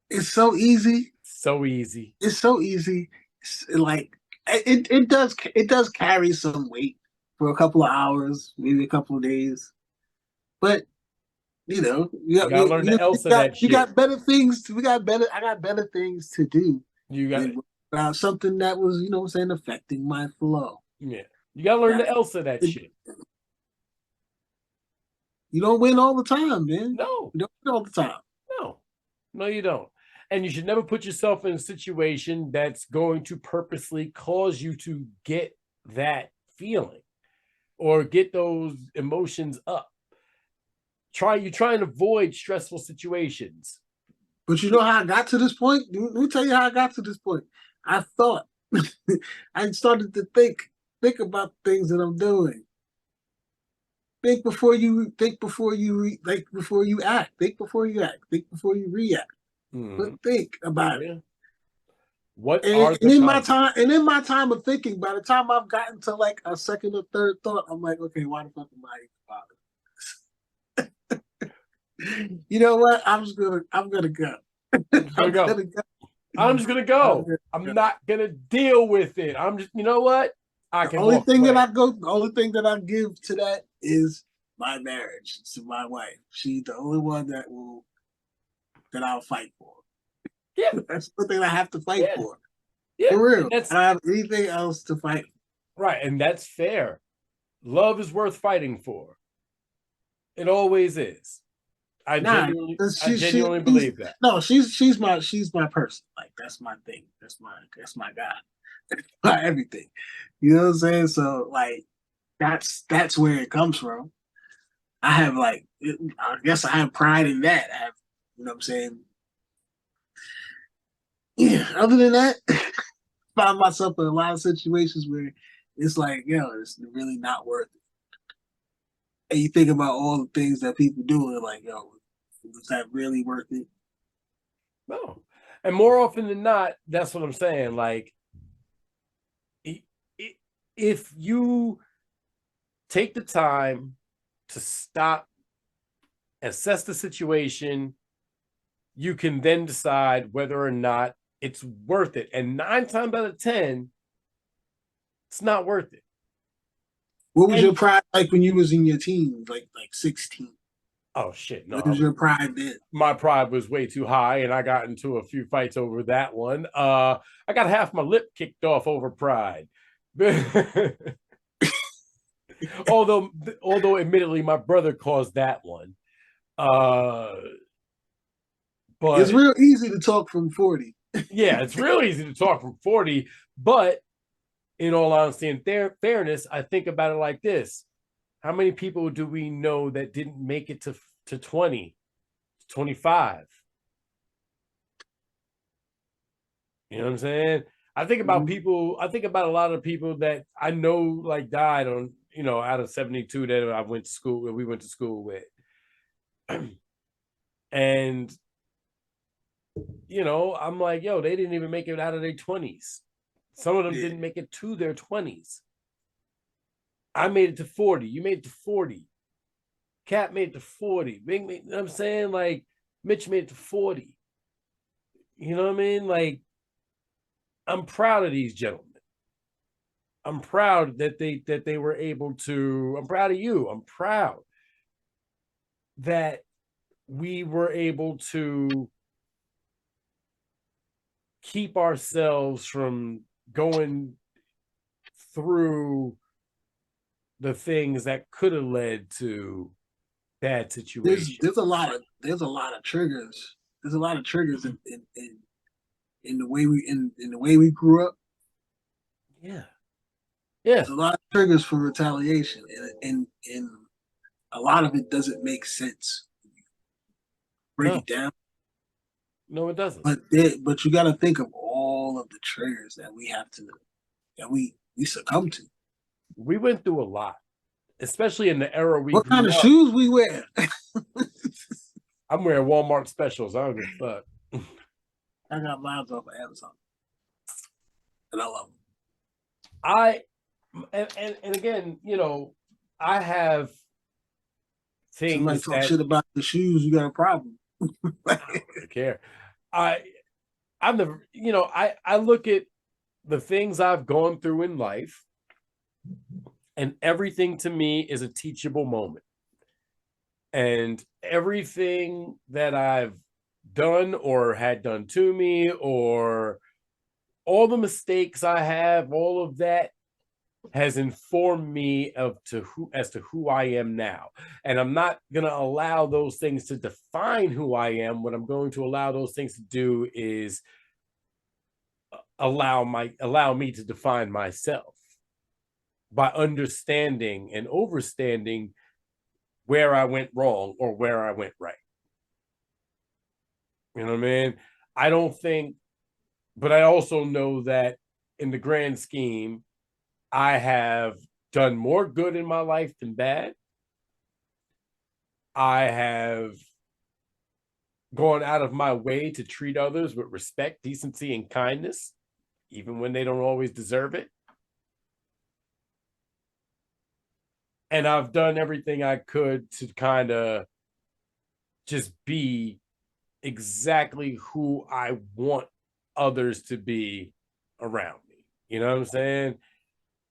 It's so easy. So easy. It's so easy. It's like it does carry some weight for a couple of hours, maybe a couple of days. But you know, You gotta learn the else of that you shit. got better things. We got better. I got better things to do You got than about something that was, you know, what I'm saying, affecting my flow. yeah. You gotta learn That the else of that it, shit. you don't win all the time, man. No, You don't win all the time. no, no, you don't. And you should never put yourself in a situation that's going to purposely cause you to get that feeling or get those emotions up. You try and avoid stressful situations. But you know how I got to this point? Let me tell you how I got to this point. I thought I started to think about things that I'm doing. Think before you like before you act. Think before you act. Think before you react. But Hmm. think about it. Yeah. What are the And in my time of thinking, by the time I've gotten to like a second or third thought, I'm like, okay, why the fuck am I even bothered? You know what? I'm gonna go. consequences? Gonna I'm go. gonna go. I'm just gonna go. I'm not gonna deal with it. I'm just, you know what? I The can only walk thing away. the only thing that I give to that is my marriage to my wife. She's the only one that I'll fight for. Yeah, That's the thing I have to fight yeah, for. yeah. For real. And that's I don't have anything else to fight for. right, and that's fair. Love is worth fighting for. It always is. Nah, I genuinely she's believe that. no, she's my person. Like that's my thing. That's my guy. My everything. You know what I'm saying? So like that's where it comes from. I have like I guess I have pride in that. I have, you know what I'm saying? Yeah. Other than that, find myself in a lot of situations where it's like, it's really not worth it. And you think about all the things that people do, and like, was that really worth it? No. And more often than not, that's what I'm saying. Like, if you take the time to stop, assess the situation, you can then decide whether or not it's worth it. And 9 times out of 10, it's not worth it. What was And your pride like when you was in your teens, like 16? oh shit, no. What was your pride then? My pride was way too high, and I got into a few fights over that one. I got half my lip kicked off over pride. although admittedly my brother caused that one. Uh It's but real easy to talk from 40. yeah, it's real easy to talk from 40, but in all honesty and fairness, I think about it like this. How many people do we know that didn't make it to 20, 25? You know what I'm saying? I think about Mhm. people, I think about a lot of people that I know like died on, out of 72 that I went to school with, we went to school with. And I'm like, yo, they didn't even make it out of their 20s. Some of them Yeah. didn't make it to their 20s. I made it to 40. You made it to 40. Cat made it to 40. Big, you know what I'm saying? Like, Mitch made it to 40. You know what I mean? Like, I'm proud of these gentlemen. I'm proud that they were able to. I'm proud of you. I'm proud that we were able to keep ourselves from going through the things that could have led to bad situations. There's a lot of triggers. There's a lot of triggers in the way in the way we grew up. Yeah. Yeah. There's a lot of triggers for retaliation, and a lot of it doesn't make sense. Break No. it down, No, it doesn't. but you got to think of all of the triggers that we have to that we succumb to. We went through a lot, especially in the era we What kind grew of up. shoes we wear? I'm wearing Walmart specials. I don't give a fuck. I got mine off of Amazon, and I love them. I and again, I have Somebody things talk that shit about the shoes, you got a problem. I don't really care. I I've never, I look at the things I've gone through in life, and everything to me is a teachable moment. And everything that I've done or had done to me, or all the mistakes I have, all of that has informed me as to who I am now. And I'm not going to allow those things to define who I am. What I'm going to allow those things to do is allow me to define myself by understanding and overstanding where I went wrong or where I went right. You know what I mean? I don't think, but I also know that in the grand scheme, I have done more good in my life than bad. I have gone out of my way to treat others with respect, decency, and kindness, even when they don't always deserve it. And I've done everything I could to kind of just be exactly who I want others to be around me. You know what I'm saying?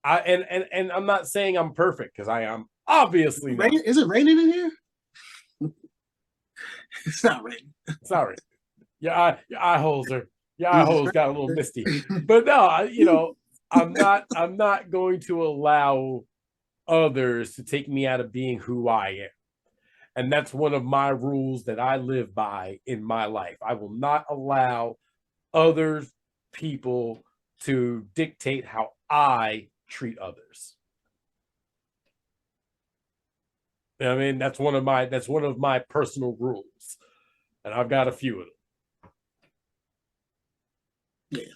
And I'm not saying I'm perfect, because I am obviously not. Is it raining in here? It's not raining. Sorry. Your eye holes got a little misty. But no, I'm not going to allow others to take me out of being who I am. And that's one of my rules that I live by in my life. I will not allow other people to dictate how I treat others. I mean, that's one of my personal rules. And I've got a few of them. Yeah.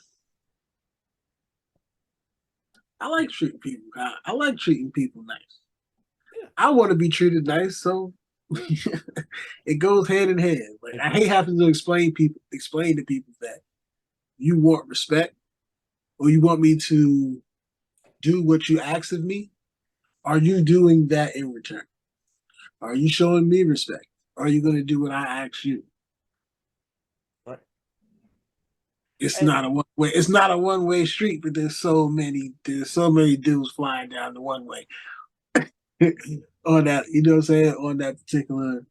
I like treating people. I like treating people nice. Yeah. I want to be treated nice, so it goes hand in hand. Like, I hate having to explain to people that you want respect, or you want me to do what you ask of me. Are you doing that in return? Are you showing me respect? Are you going to do what I ask you? Right. It's not a one way. It's not a one-way street, but there's so many dudes flying down the one way on that. You know what I'm saying? On that particular.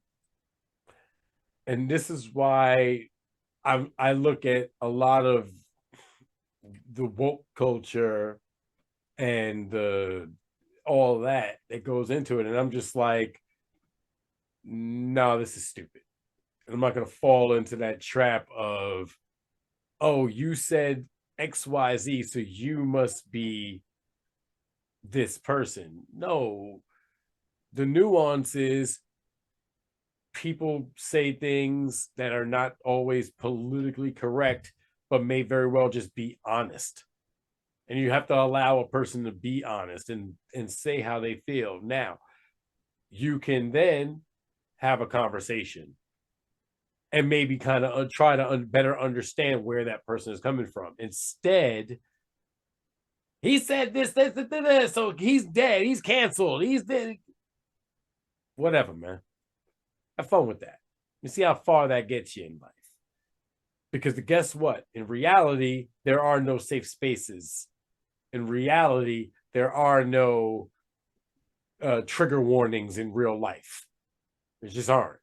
And this is why I look at a lot of the woke culture and all that goes into it, and I'm just like, no, this is stupid. And I'm not going to fall into that trap of, oh, you said XYZ, so you must be this person. No, the nuance is people say things that are not always politically correct, but may very well just be honest. And you have to allow a person to be honest and say how they feel. Now, you can then have a conversation and maybe kind of try to better understand where that person is coming from. Instead, he said this, so he's dead, he's canceled, he's dead. Whatever, man. Have fun with that. You see how far that gets you in life. Because guess what? In reality, there are no safe spaces. In reality, there are no trigger warnings in real life. There just aren't.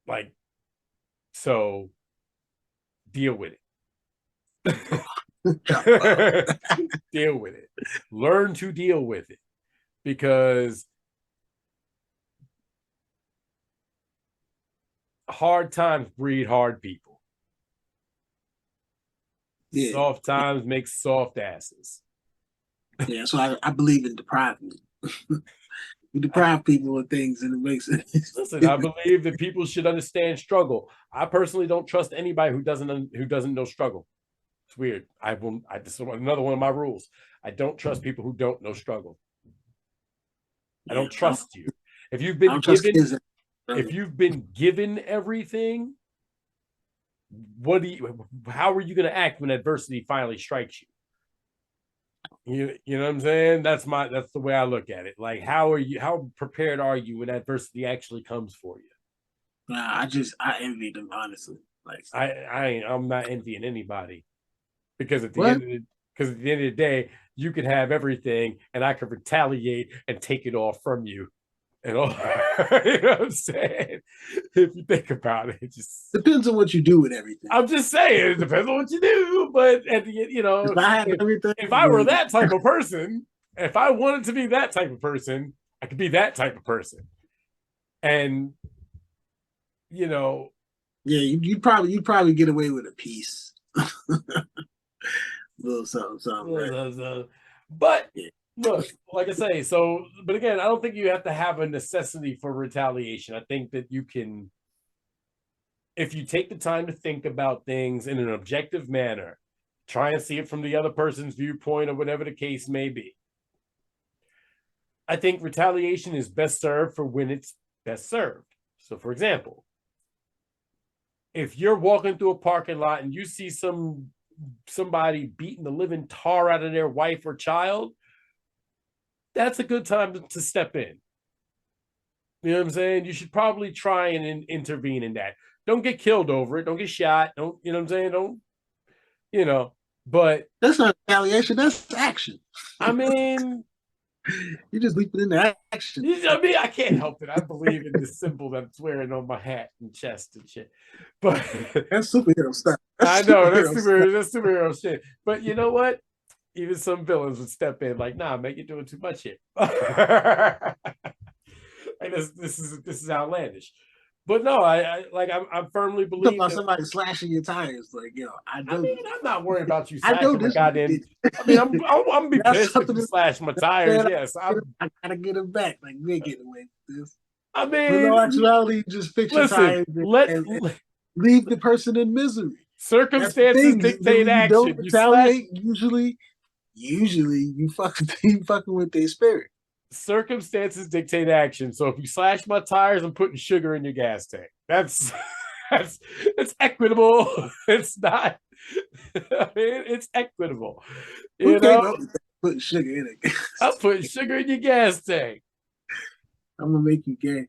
Like, so deal with it. Deal with it. Learn to deal with it. Because hard times breed hard people. Yeah. Soft times make soft asses. Yeah, so I believe in depriving. We deprive people of things, and it makes it. Listen, I believe that people should understand struggle. I personally don't trust anybody who doesn't know struggle. It's weird. This is another one of my rules. I don't trust people who don't know struggle. I don't trust you. If you've been given everything, how are you going to act when adversity finally strikes you? You know what I'm saying? That's the way I look at it. Like, how prepared are you when adversity actually comes for you? I envy them, honestly. Like, I'm not envying anybody, because at the end of the day, you could have everything and I could retaliate and take it all from you. And all, you know what I'm saying? If you think about it, it just depends on what you do with everything. I'm just saying, it depends on what you do. But at the end, if I were that type of person, if I wanted to be that type of person, I could be that type of person. And yeah, you probably get away with a piece. Little something, right? But look, like I say, but again, I don't think you have to have a necessity for retaliation. I think that you can, if you take the time to think about things in an objective manner, try and see it from the other person's viewpoint or whatever the case may be. I think retaliation is best served for when it's best served. So, for example, if you're walking through a parking lot and you see somebody beating the living tar out of their wife or child, that's a good time to step in. You know what I'm saying? You should probably try and intervene in that. Don't get killed over it. Don't get shot. Don't, you know what I'm saying? Don't, you know, but That's not retaliation. That's action. I mean, You just leap it into action. I mean, I can't help it. I believe in the symbol that's wearing on my hat and chest and shit. But That's superhero stuff. I That's know superhero that's superhero shit. But you know what? Even some villains would step in like, nah, man, you're doing too much here. Like this is outlandish. But no, I firmly believe about that, somebody slashing your tires. Like, yo, I mean, I'm not worried about you I know slashing my this. goddamn. I mean, I'm gonna be That's pissed if something you that slash my tires. Yes, I gotta get him back. Like, we ain't getting away with this. I But no mean, actuality, just fix your listen, tires and leave the person in misery. That's the circumstances thing. dictate When you don't action. You slash retaliate, usually you fucking with their spirit. circumstances dictate action. So if you slash my tires, I'm putting sugar in your gas tank. That's that's it's equitable. It's not. I mean, it's equitable. Who You came know, up with that? Putting sugar in it. I'm putting sugar in your gas tank. I'm gonna make you gay.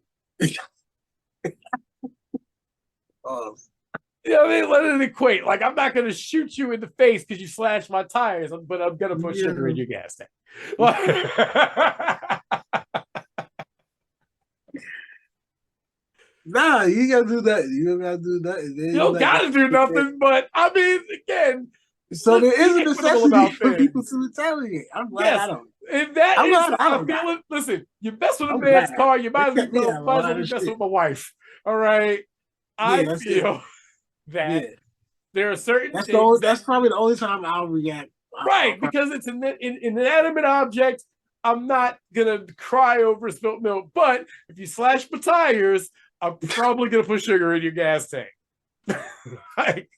Oh, You know what I mean? Let it equate. Like, I'm not going to shoot you in the face because you slashed my tires, but I'm going to put sugar in your gas tank. nah, you gotta do that. You don't gotta do that. You don't got to do nothing, but I mean, again, so there is a equitable necessity for things. people to retaliate. I'm glad Yes. I don't. If that I'm is, glad I I don't feel it. Listen, you mess with a I'm man's glad. car, you might as It kept me out of a well lot be of messing shit. with my wife. All right. I Yeah, that's feel it. that Yeah, there are certain that's things that's probably the only time I'll react. right, because it's an inanimate object. I'm not gonna cry over spilt milk, but if you slash my tires, I'm probably gonna put sugar in your gas tank. Like,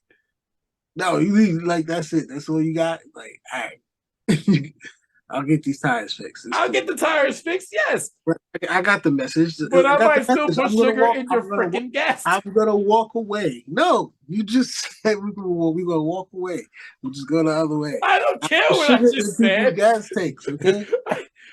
No, you leave like that's it. That's all you got. Like, all right, I'll get these tires fixed. It's I'll cool. get the tires fixed, yes, I got the message. but I I got might the still message. put sugar in your freaking gas tank. I'm gonna walk away. No, you just said we're gonna walk away. We'll just go the other way. I don't care what I Sugar in just people's said. gas tanks, okay?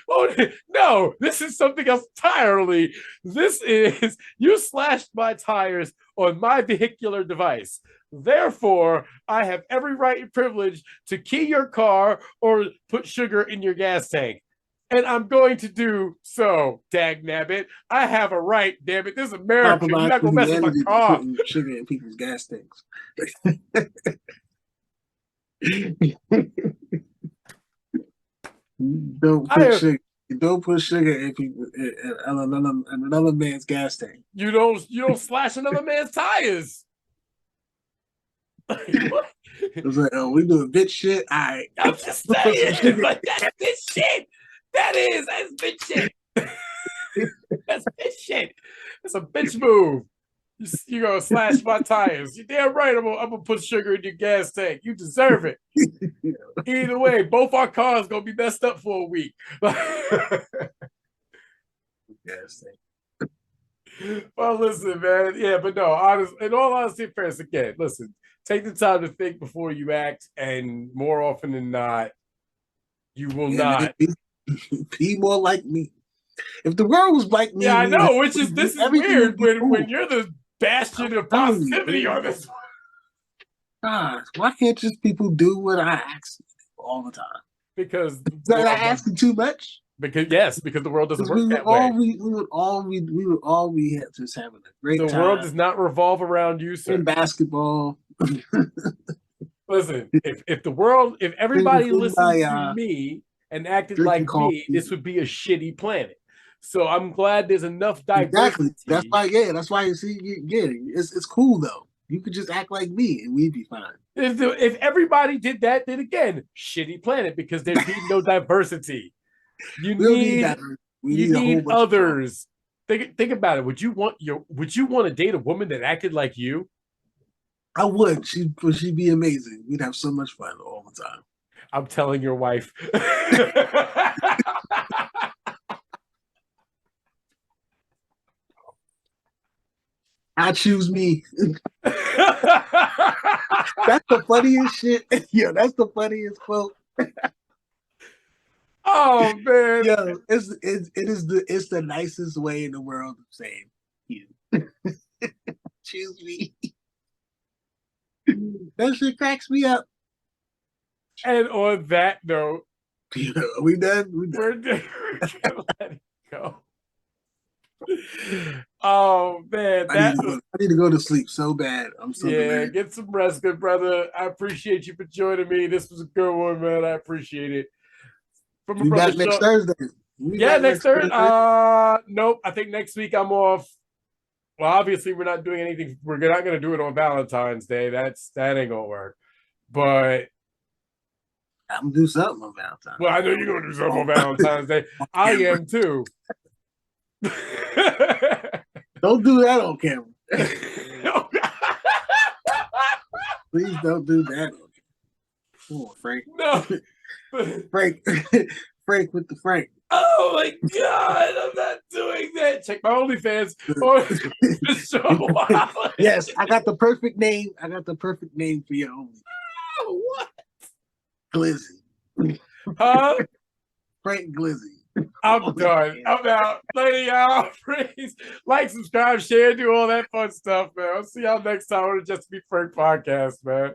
Oh, no, this is something else entirely. This is you slashed my tires on my vehicular device. Therefore, I have every right and privilege to key your car or put sugar in your gas tank. And I'm going to do so, dag nabbit. I have a right, damn it. This is America. You're not going to mess with my car. Putting sugar in people's gas tanks. Don't put sugar in people in another man's gas tank. You don't slash another man's tires. It's like, oh, we doing bitch shit. All right. I'm just saying, but that's bitch shit. That's bitch shit. That's bitch shit. That's a bitch move. You're gonna slash my tires. You're damn right. I'm gonna put sugar in your gas tank. You deserve it. Either way, both our cars gonna be messed up for a week. Gas tank. Well, listen, man. Yeah, but no, in all honesty, first again, listen, take the time to think before you act, and more often than not, you will not. Be more like me. If the world was like me, yeah, I know. This is weird when you're the bastion of positivity on this one. God, why can't just people do what I ask all the time? Because I asking too much. Because the world doesn't work that way. We would all be just having a great time. The world does not revolve around you, sir. In basketball. Listen, if everybody listened to me and acted like me, this would be a shitty planet. So I'm glad there's enough diversity. Exactly. That's why you see, it's cool though. You could just act like me and we'd be fine. If everybody did that, then again, shitty planet because there'd be no diversity. You need others. Think about it. Would you want to date a woman that acted like you? I would. She'd be amazing. We'd have so much fun all the time. I'm telling your wife. I choose me. That's the funniest shit. Yeah, that's the funniest quote. Oh man. Yo, it's the nicest way in the world of saying you. Choose me. That shit cracks me up. And on that note, we done. We done. we're gonna let it go. Oh man, I need to go to sleep so bad. I'm so yeah. Get some rest, good brother. I appreciate you for joining me. This was a good one, man. I appreciate it. From a Be brother back next Shaun. Thursday. Yeah, next Thursday. Nope. I think next week I'm off. Well, obviously we're not doing anything. We're not going to do it on Valentine's Day. That ain't gonna work. But I'm gonna do something on Valentine's. well, I know you're gonna do something on Valentine's Day. I am too. Don't do that on camera. Please don't do that on camera. Come on, Frank. No. Frank with the Frank. Oh my God, I'm not doing that. Check my OnlyFans. Yes, I got the perfect name. I got the perfect name for your OnlyFans. Oh, what? Glizzy. Huh? Frank Glizzy. I'm done. I'm out. Later, y'all. Please like, subscribe, share, do all that fun stuff, man. I'll see y'all next time on the Just Be Frank podcast, man.